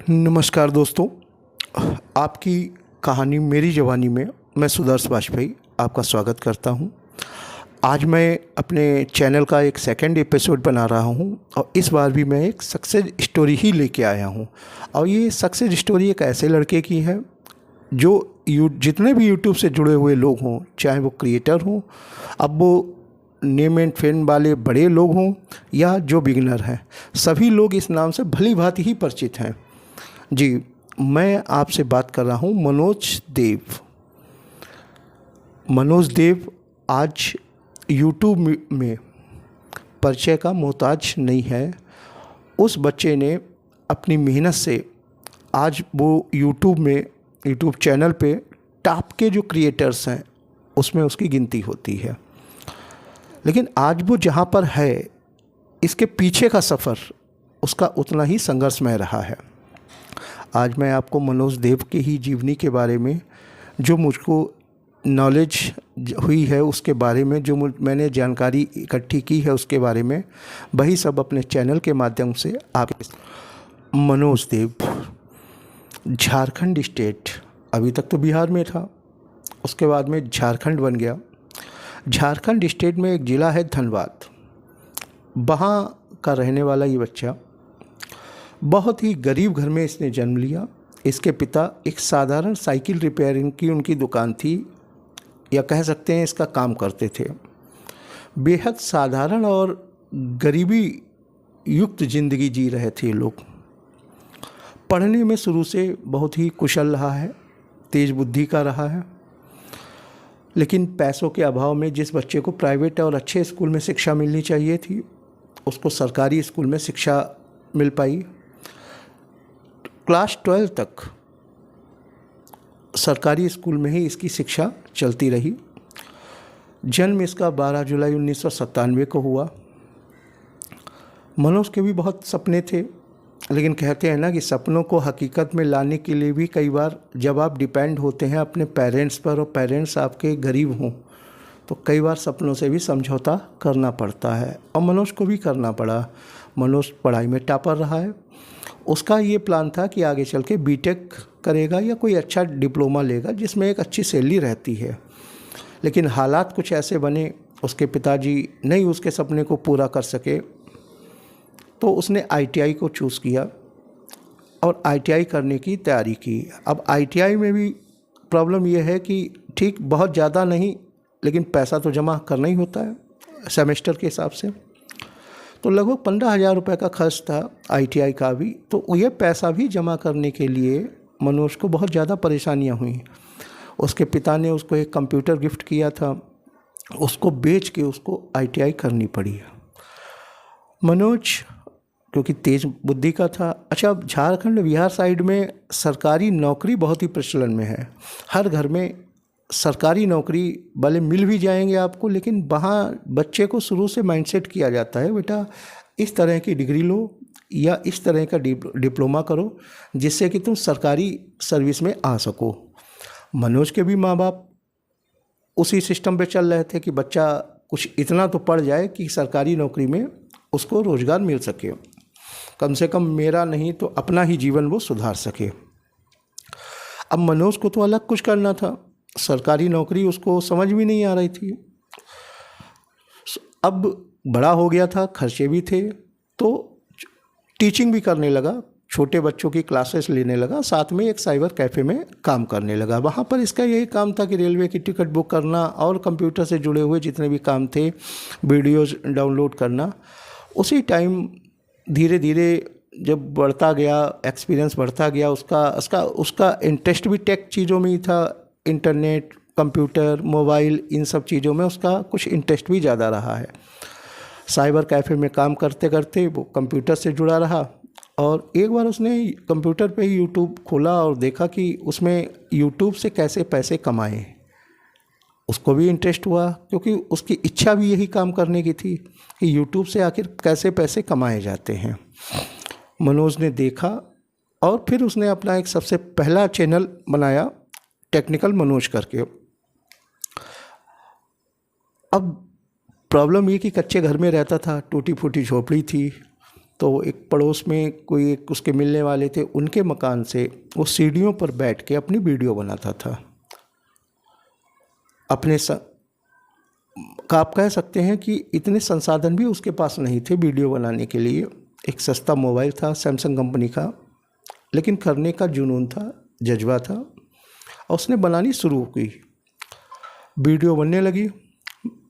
नमस्कार दोस्तों। आपकी कहानी मेरी जवानी में मैं सुदर्श वाजपेयी आपका स्वागत करता हूं। आज मैं अपने चैनल का एक सेकंड एपिसोड बना रहा हूं और इस बार भी मैं एक सक्सेस स्टोरी ही लेके आया हूं। और ये सक्सेस स्टोरी एक ऐसे लड़के की है जो जितने भी यूट्यूब से जुड़े हुए लोग हों, चाहे वो क्रिएटर हों, अब वो नेम एंड फेम वाले बड़े लोग हों या जो बिगिनर हैं, सभी लोग इस नाम से भली भांति ही परिचित हैं। जी, मैं आपसे बात कर रहा हूँ मनोज देव। मनोज देव आज यूट्यूब में परिचय का मोहताज नहीं है। उस बच्चे ने अपनी मेहनत से आज वो यूट्यूब चैनल पे टॉप के जो क्रिएटर्स हैं उसमें उसकी गिनती होती है। लेकिन आज वो जहाँ पर है, इसके पीछे का सफ़र उसका उतना ही संघर्षमय रहा है। आज मैं आपको मनोज देव की ही जीवनी के बारे में, जो मुझको नॉलेज हुई है उसके बारे में, जो मैंने जानकारी इकट्ठी की है उसके बारे में, वही सब अपने चैनल के माध्यम से आप। मनोज देव झारखंड स्टेट, अभी तक तो बिहार में था, उसके बाद में झारखंड बन गया। झारखंड स्टेट में एक ज़िला है धनबाद, वहाँ का रहने वाला ये बच्चा बहुत ही गरीब घर में इसने जन्म लिया। इसके पिता एक साधारण साइकिल रिपेयरिंग की उनकी दुकान थी, या कह सकते हैं इसका काम करते थे। बेहद साधारण और गरीबी युक्त ज़िंदगी जी रहे थे लोग। पढ़ने में शुरू से बहुत ही कुशल रहा है, तेज़ बुद्धि का रहा है। लेकिन पैसों के अभाव में जिस बच्चे को प्राइवेट और अच्छे स्कूल में शिक्षा मिलनी चाहिए थी, उसको सरकारी स्कूल में शिक्षा मिल पाई। क्लास 12 तक सरकारी स्कूल में ही इसकी शिक्षा चलती रही। जन्म इसका 12 जुलाई 1997 को हुआ। मनोज के भी बहुत सपने थे, लेकिन कहते हैं ना कि सपनों को हकीकत में लाने के लिए भी कई बार जब आप डिपेंड होते हैं अपने पेरेंट्स पर और पेरेंट्स आपके गरीब हों, तो कई बार सपनों से भी समझौता करना पड़ता है, और मनोज को भी करना पड़ा। मनोज पढ़ाई में टॉपर रहा है। उसका ये प्लान था कि आगे चल के बीटेक करेगा या कोई अच्छा डिप्लोमा लेगा जिसमें एक अच्छी सैलरी रहती है। लेकिन हालात कुछ ऐसे बने, उसके पिताजी नहीं उसके सपने को पूरा कर सके, तो उसने आईटीआई को चूज़ किया और आईटीआई करने की तैयारी की। अब आईटीआई में भी प्रॉब्लम यह है कि ठीक बहुत ज़्यादा नहीं, लेकिन पैसा तो जमा करना ही होता है सेमेस्टर के हिसाब से। तो लगभग 15,000 रुपये का खर्च था आईटीआई का भी। तो ये पैसा भी जमा करने के लिए मनोज को बहुत ज़्यादा परेशानियां हुई। उसके पिता ने उसको एक कंप्यूटर गिफ्ट किया था, उसको बेच के उसको आईटीआई करनी पड़ी। मनोज क्योंकि तेज़ बुद्धि का था। अच्छा, झारखंड बिहार साइड में सरकारी नौकरी बहुत ही प्रचलन में है। हर घर में सरकारी नौकरी भले मिल भी जाएंगे आपको, लेकिन वहाँ बच्चे को शुरू से माइंडसेट किया जाता है, बेटा इस तरह की डिग्री लो या इस तरह का डिप्लोमा करो जिससे कि तुम सरकारी सर्विस में आ सको। मनोज के भी माँ बाप उसी सिस्टम पे चल रहे थे कि बच्चा कुछ इतना तो पढ़ जाए कि सरकारी नौकरी में उसको रोज़गार मिल सके, कम से कम मेरा नहीं तो अपना ही जीवन वो सुधार सके। अब मनोज को तो अलग कुछ करना था, सरकारी नौकरी उसको समझ भी नहीं आ रही थी। अब बड़ा हो गया था, खर्चे भी थे, तो टीचिंग भी करने लगा, छोटे बच्चों की क्लासेस लेने लगा, साथ में एक साइबर कैफ़े में काम करने लगा। वहाँ पर इसका यही काम था कि रेलवे की टिकट बुक करना और कंप्यूटर से जुड़े हुए जितने भी काम थे, वीडियोज़ डाउनलोड करना। उसी टाइम धीरे धीरे जब बढ़ता गया, एक्सपीरियंस बढ़ता गया, उसका इंटरेस्ट भी टेक चीज़ों में ही था। इंटरनेट, कंप्यूटर, मोबाइल, इन सब चीज़ों में उसका कुछ इंटरेस्ट भी ज़्यादा रहा है। साइबर कैफ़े में काम करते करते वो कंप्यूटर से जुड़ा रहा, और एक बार उसने कंप्यूटर पे ही यूट्यूब खोला और देखा कि उसमें यूट्यूब से कैसे पैसे कमाएं। उसको भी इंटरेस्ट हुआ, क्योंकि उसकी इच्छा भी यही काम करने की थी कि यूट्यूब से आखिर कैसे पैसे कमाए जाते हैं। मनोज ने देखा और फिर उसने अपना एक सबसे पहला चैनल बनाया, टेक्निकल मनोज करके। अब प्रॉब्लम ये कि कच्चे घर में रहता था, टूटी फूटी झोपड़ी थी, तो एक पड़ोस में कोई एक उसके मिलने वाले थे, उनके मकान से वो सीढ़ियों पर बैठ के अपनी वीडियो बनाता था। अपने आप कह सकते हैं कि इतने संसाधन भी उसके पास नहीं थे वीडियो बनाने के लिए। एक सस्ता मोबाइल था सैमसंग कंपनी का, लेकिन करने का जुनून था, जज्बा था, और उसने बनानी शुरू की। वीडियो बनने लगी,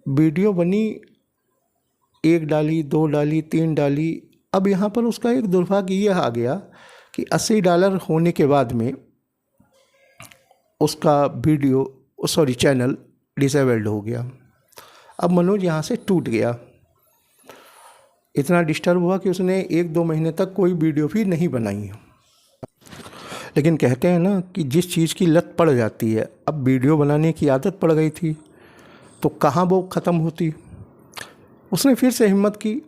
वीडियो बनी, 1 डाली, 2 डाली, 3 डाली। अब यहाँ पर उसका एक दुर्भाग्य यह आ गया कि $80 होने के बाद में उसका चैनल डिसेबल्ड हो गया। अब मनोज यहाँ से टूट गया, इतना डिस्टर्ब हुआ कि उसने 1-2 महीने तक कोई वीडियो भी नहीं बनाई। लेकिन कहते हैं ना कि जिस चीज़ की लत पड़ जाती है, अब वीडियो बनाने की आदत पड़ गई थी तो कहाँ वो ख़त्म होती। उसने फिर से हिम्मत की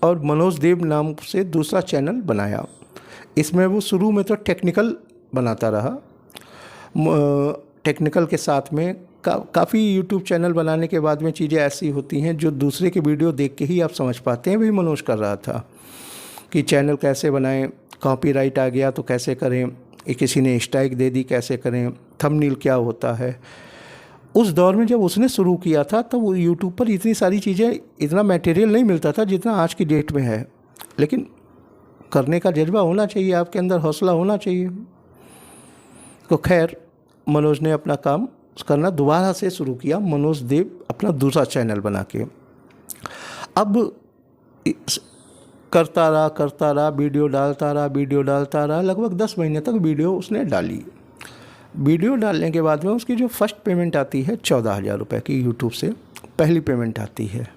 और मनोज देव नाम से दूसरा चैनल बनाया। इसमें वो शुरू में तो टेक्निकल बनाता रहा, टेक्निकल के साथ में काफ़ी यूट्यूब चैनल बनाने के बाद में चीज़ें ऐसी होती हैं जो दूसरे के वीडियो देख के ही आप समझ पाते हैं। वही मनोज कर रहा था कि चैनल कैसे बनाएं, कॉपीराइट आ गया तो कैसे करें, किसी ने स्ट्राइक दे दी कैसे करें, थंबनेल क्या होता है। उस दौर में जब उसने शुरू किया था तो वो यूट्यूब पर इतनी सारी चीज़ें, इतना मटेरियल नहीं मिलता था जितना आज की डेट में है। लेकिन करने का जज्बा होना चाहिए, आपके अंदर हौसला होना चाहिए। तो खैर मनोज ने अपना काम करना दोबारा से शुरू किया, मनोज देव अपना दूसरा चैनल बना के। अब करता रहा, वीडियो डालता रहा। लगभग 10 महीने तक वीडियो उसने डाली। वीडियो डालने के बाद में उसकी जो फर्स्ट पेमेंट आती है 14,000 रुपये की यूट्यूब से, पहली पेमेंट आती है।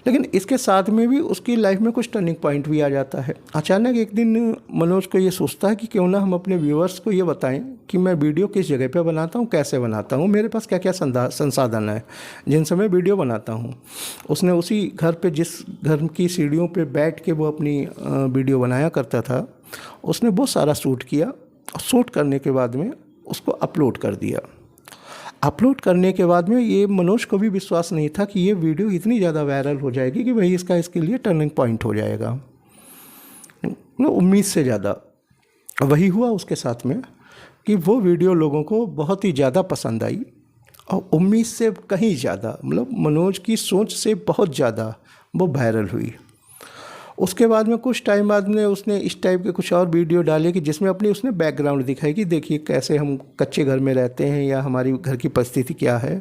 लेकिन इसके साथ में भी उसकी लाइफ में कुछ टर्निंग पॉइंट भी आ जाता है। अचानक एक दिन मनोज को ये सोचता है कि क्यों ना हम अपने व्यूअर्स को ये बताएं कि मैं वीडियो किस जगह पे बनाता हूँ, कैसे बनाता हूँ, मेरे पास क्या क्या संसाधन है जिनसे मैं वीडियो बनाता हूँ। उसने उसी घर पे, जिस घर की सीढ़ियों पे बैठ के वो अपनी वीडियो बनाया करता था, उसने वो सारा शूट किया। शूट करने के बाद में उसको अपलोड कर दिया। अपलोड करने के बाद में ये मनोज को भी विश्वास नहीं था कि ये वीडियो इतनी ज़्यादा वायरल हो जाएगी कि भाई इसके लिए टर्निंग पॉइंट हो जाएगा। उम्मीद से ज़्यादा वही हुआ उसके साथ में कि वो वीडियो लोगों को बहुत ही ज़्यादा पसंद आई, और उम्मीद से कहीं ज़्यादा, मतलब मनोज की सोच से बहुत ज़्यादा वो वायरल हुई। उसके बाद में कुछ टाइम बाद में उसने इस टाइप के कुछ और वीडियो डाले कि जिसमें अपनी उसने बैकग्राउंड दिखाई कि देखिए कैसे हम कच्चे घर में रहते हैं या हमारी घर की परिस्थिति क्या है।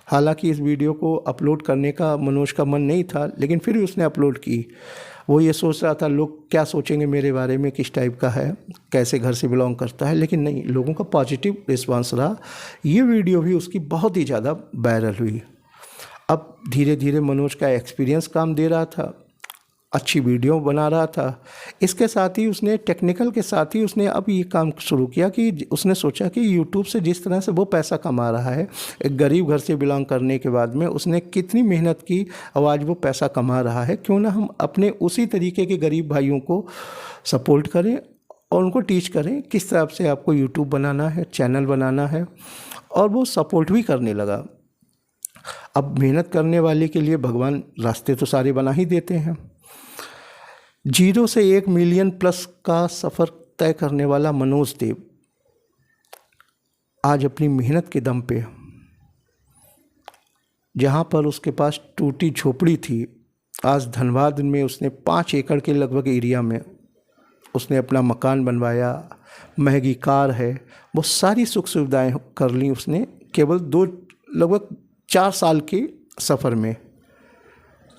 हालांकि इस वीडियो को अपलोड करने का मनोज का मन नहीं था, लेकिन फिर भी उसने अपलोड की। वो ये सोच रहा था लोग क्या सोचेंगे मेरे बारे में, किस टाइप का है, कैसे घर से बिलोंग करता है। लेकिन नहीं, लोगों का पॉजिटिव रिस्पॉन्स रहा। ये वीडियो भी उसकी बहुत ही ज़्यादा वायरल हुई। अब धीरे धीरे मनोज का एक्सपीरियंस काम दे रहा था, अच्छी वीडियो बना रहा था। इसके साथ ही उसने टेक्निकल के साथ ही उसने अब ये काम शुरू किया कि उसने सोचा कि यूट्यूब से जिस तरह से वो पैसा कमा रहा है, एक गरीब घर से बिलोंग करने के बाद में उसने कितनी मेहनत की, और आज वो पैसा कमा रहा है, क्यों ना हम अपने उसी तरीके के गरीब भाइयों को सपोर्ट करें और उनको टीच करें किस तरह से आपको यूट्यूब बनाना है, चैनल बनाना है। और वो सपोर्ट भी करने लगा। अब मेहनत करने वाले के लिए भगवान रास्ते तो सारे बना ही देते हैं। 0 से 1 मिलियन प्लस का सफ़र तय करने वाला मनोज देव आज अपनी मेहनत के दम पे, जहाँ पर उसके पास टूटी झोपड़ी थी, आज धनबाद में उसने 5 एकड़ के लगभग एरिया में उसने अपना मकान बनवाया, महंगी कार है, वो सारी सुख सुविधाएं कर ली उसने केवल लगभग 4 साल के सफ़र में।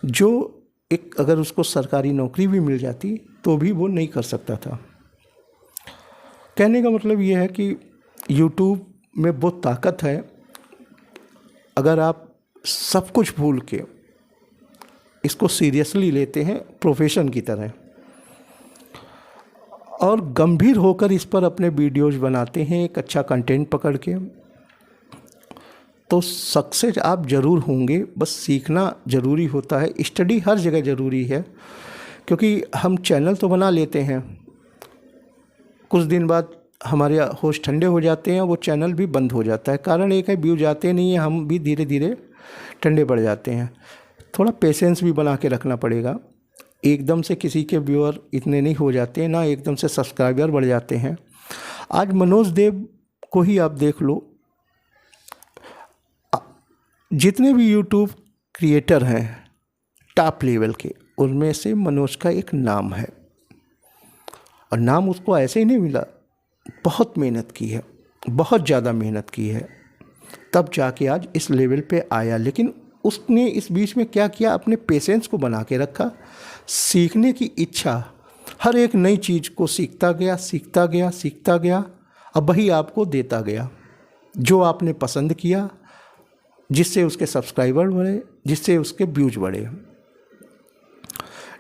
जो एक अगर उसको सरकारी नौकरी भी मिल जाती तो भी वो नहीं कर सकता था। कहने का मतलब ये है कि यूट्यूब में वो ताकत है, अगर आप सब कुछ भूल के इसको सीरियसली लेते हैं प्रोफेशन की तरह और गंभीर होकर इस पर अपने वीडियोज़ बनाते हैं एक अच्छा कंटेंट पकड़ के, तो सक्सेस आप ज़रूर होंगे। बस सीखना ज़रूरी होता है, स्टडी हर जगह ज़रूरी है। क्योंकि हम चैनल तो बना लेते हैं, कुछ दिन बाद हमारे होश ठंडे हो जाते हैं, वो चैनल भी बंद हो जाता है। कारण एक है व्यू जाते नहीं है, हम भी धीरे धीरे ठंडे पड़ जाते हैं। थोड़ा पेशेंस भी बना के रखना पड़ेगा। एकदम से किसी के व्यूअर इतने नहीं हो जाते, ना एकदम से सब्सक्राइबर बढ़ जाते हैं। आज मनोज देव को ही आप देख लो, जितने भी यूट्यूब क्रिएटर हैं टॉप लेवल के, उनमें से मनोज का एक नाम है। और नाम उसको ऐसे ही नहीं मिला, बहुत मेहनत की है, बहुत ज़्यादा मेहनत की है, तब जाके आज इस लेवल पे आया। लेकिन उसने इस बीच में क्या किया, अपने पेशेंस को बना के रखा, सीखने की इच्छा, हर एक नई चीज़ को सीखता गया, सीखता गया, सीखता गया, अब वही आपको देता गया जो आपने पसंद किया, जिससे उसके सब्सक्राइबर बढ़े, जिससे उसके व्यूज बढ़े।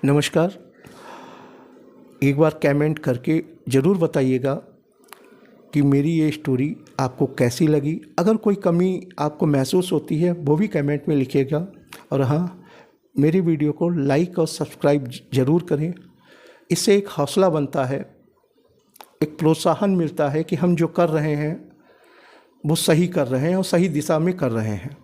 नमस्कार, एक बार कमेंट करके ज़रूर बताइएगा कि मेरी ये स्टोरी आपको कैसी लगी। अगर कोई कमी आपको महसूस होती है वो भी कमेंट में लिखिएगा। और हाँ, मेरी वीडियो को लाइक और सब्सक्राइब ज़रूर करें। इससे एक हौसला बनता है, एक प्रोत्साहन मिलता है कि हम जो कर रहे हैं वो सही कर रहे हैं और सही दिशा में कर रहे हैं।